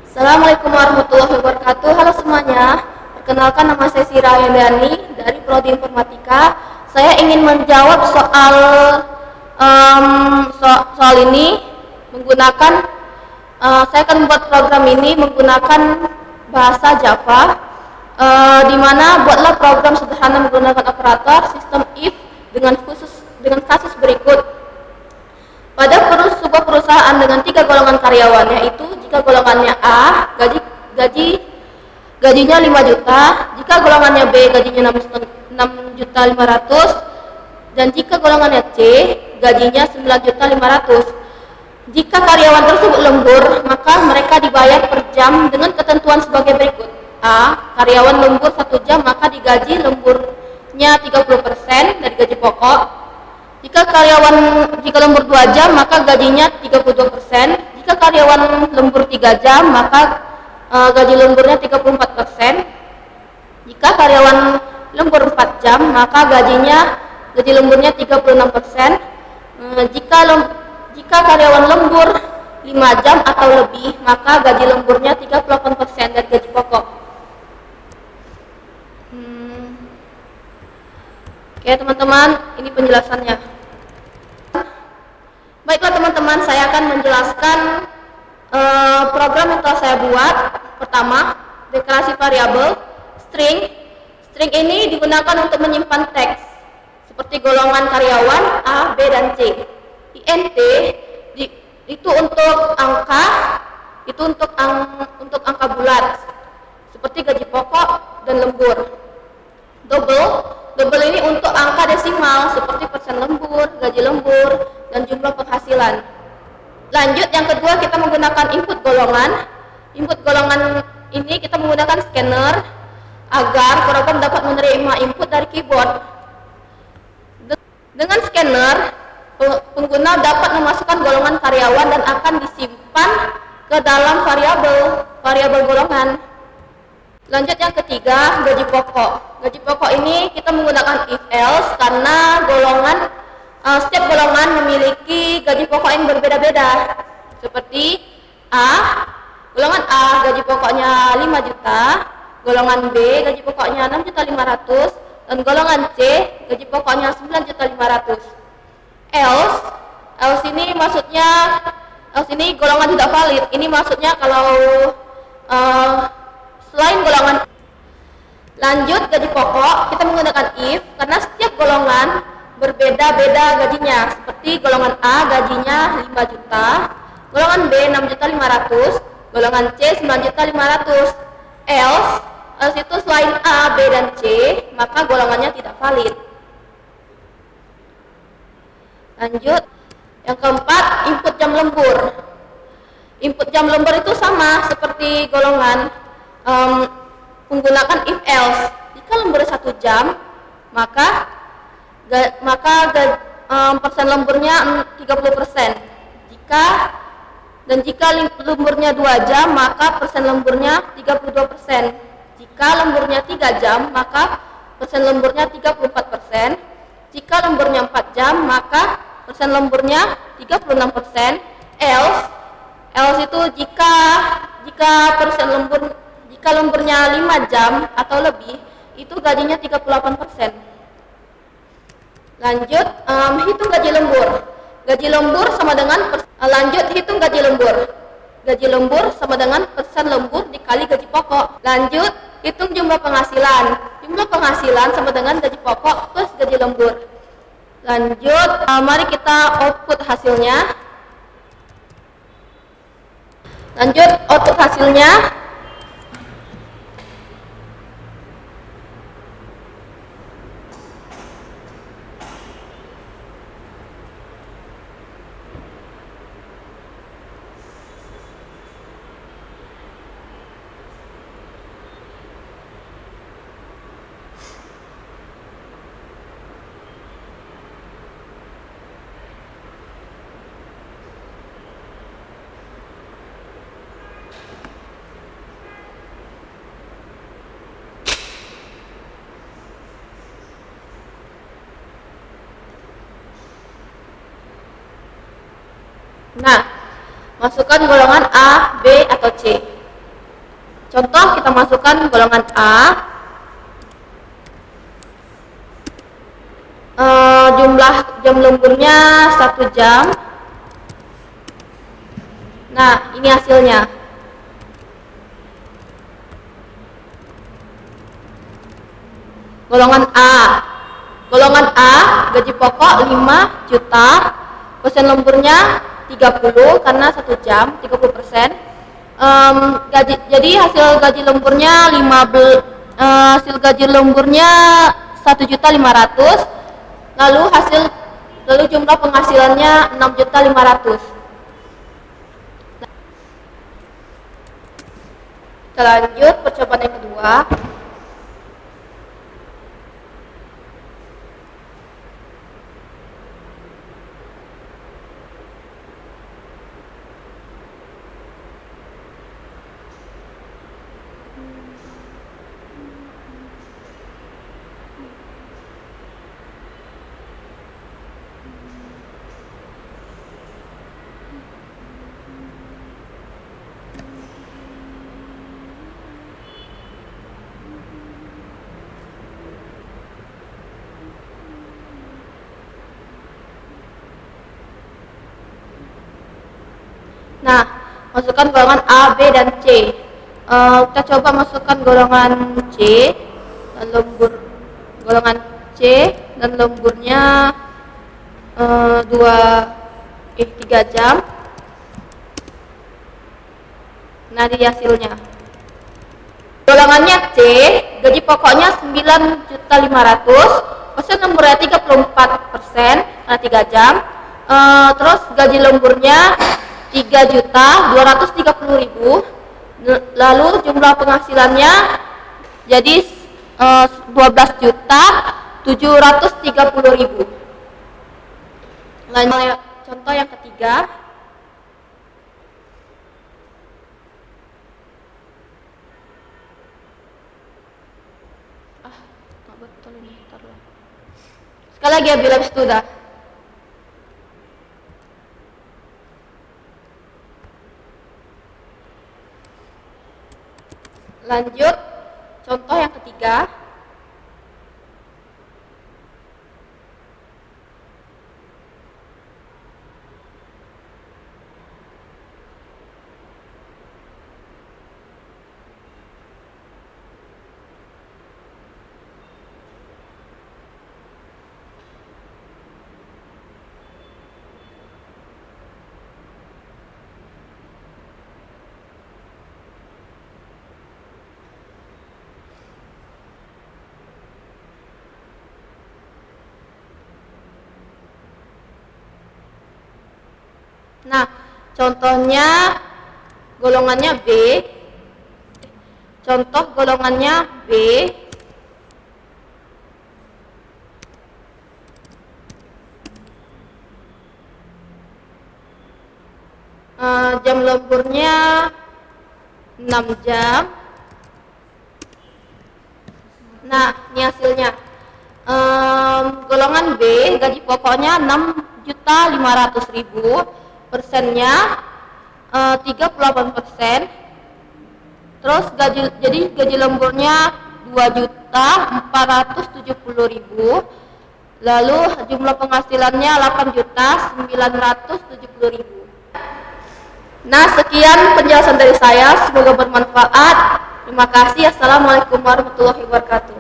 Assalamualaikum warahmatullahi wabarakatuh. Halo semuanya, perkenalkan nama saya Sira Yandani dari Prodi Informatika. Saya ingin menjawab soal ini menggunakan saya akan membuat program ini menggunakan bahasa Java, di mana buatlah program sederhana menggunakan operator sistem if dengan kasus berikut. Pada sebuah perusahaan dengan 3 golongan karyawan, yaitu jika golongannya A, gajinya 5 juta, jika golongannya B, gajinya 6.500.000, dan jika golongannya C, gajinya 9.500.000. Jika karyawan tersebut lembur, maka mereka dibayar per jam dengan ketentuan sebagai berikut. A. Karyawan lembur 1 jam, maka digaji lemburnya 30% dari gaji pokok. Jika lembur 2 jam, maka gajinya 32%. Jika karyawan lembur 3 jam, maka gaji lemburnya 34%. Jika karyawan lembur 4 jam, maka gaji lemburnya 36%. Jika karyawan lembur 5 jam atau lebih, maka gaji lemburnya 38% dari gaji pokok. Oke teman-teman, ini penjelasannya. Baiklah teman-teman, saya akan menjelaskan program yang telah saya buat. Pertama, deklarasi variabel string. String ini digunakan untuk menyimpan teks seperti golongan karyawan A, B, dan C. int itu untuk angka, untuk angka bulat seperti gaji pokok dan lembur. Double ini untuk angka desimal seperti persen lembur, gaji lembur, dan jumlah penghasilan. Lanjut, yang kedua kita menggunakan input golongan. Input golongan ini kita menggunakan scanner agar program dapat menerima input dari keyboard. Dengan scanner, pengguna dapat memasukkan golongan karyawan dan akan disimpan ke dalam variabel golongan. Lanjut, yang ketiga, gaji pokok. Gaji pokok ini kita menggunakan if else karena setiap golongan memiliki gaji pokok yang berbeda-beda. Seperti golongan A gaji pokoknya 5 juta, golongan B gaji pokoknya 6.500.000, dan golongan C gaji pokoknya 9.500.000. Else ini golongan tidak valid. Ini maksudnya kalau selain golongan. Lanjut, gaji pokok kita menggunakan if karena setiap golongan berbeda-beda gajinya. Seperti golongan A gajinya 5 juta, golongan B 6.500.000, golongan C 9.500.000. Else itu selain A, B, dan C, maka golongannya tidak valid. Lanjut, yang keempat, input jam lembur. Input jam lembur itu sama seperti golongan, menggunakan if else. Jika lembur 1 jam, maka persen lemburnya 30%. Jika lemburnya 2 jam, maka persen lemburnya 32%. Jika lemburnya 3 jam, maka persen lemburnya 34%. Jika lemburnya 4 jam, maka persen lemburnya 36%. Else itu jika lemburnya 5 jam atau lebih, itu gajinya 38%. Lanjut, hitung gaji lembur. Gaji lembur sama dengan hitung gaji lembur. Gaji lembur sama dengan persen lembur dikali gaji pokok. Lanjut, hitung jumlah penghasilan. Jumlah penghasilan sama dengan gaji pokok plus gaji lembur. Lanjut, mari kita output hasilnya. Lanjut, output hasilnya. Nah, masukkan golongan A, B, atau C. Contoh, kita masukkan golongan A. Jumlah jam lemburnya 1 jam. Nah, ini hasilnya. Golongan A gaji pokok 5 juta, persen lemburnya 30 karena 1 jam 30%. Jadi hasil gaji lemburnya 1.500.000. Lalu jumlah penghasilannya 6.500.000. Kita lanjut percobaan yang kedua. Nah, masukkan golongan A, B, dan C. Kita coba masukkan golongan C dan lemburnya 3 jam. Nah, di hasilnya. Golongannya C, gaji pokoknya 9.500.000, persen lemburnya 34% karena 3 jam. Terus gaji lemburnya 3.230.000. Lalu jumlah penghasilannya jadi 12.730.000. Lanjut contoh yang ketiga. Nggak betul ini, taruh. Sekali lagi ya, bila sudah. Lanjut contoh yang ketiga. Nah, contohnya golongannya B. Contoh golongannya B. Jam lemburnya 6 jam. Nah, ini hasilnya. Golongan B, gaji pokoknya 6.500.000, persennya 38%. Terus gaji lemburnya 2.470.000. Lalu jumlah penghasilannya 8.970.000. Nah, sekian penjelasan dari saya, semoga bermanfaat. Terima kasih. Assalamualaikum warahmatullahi wabarakatuh.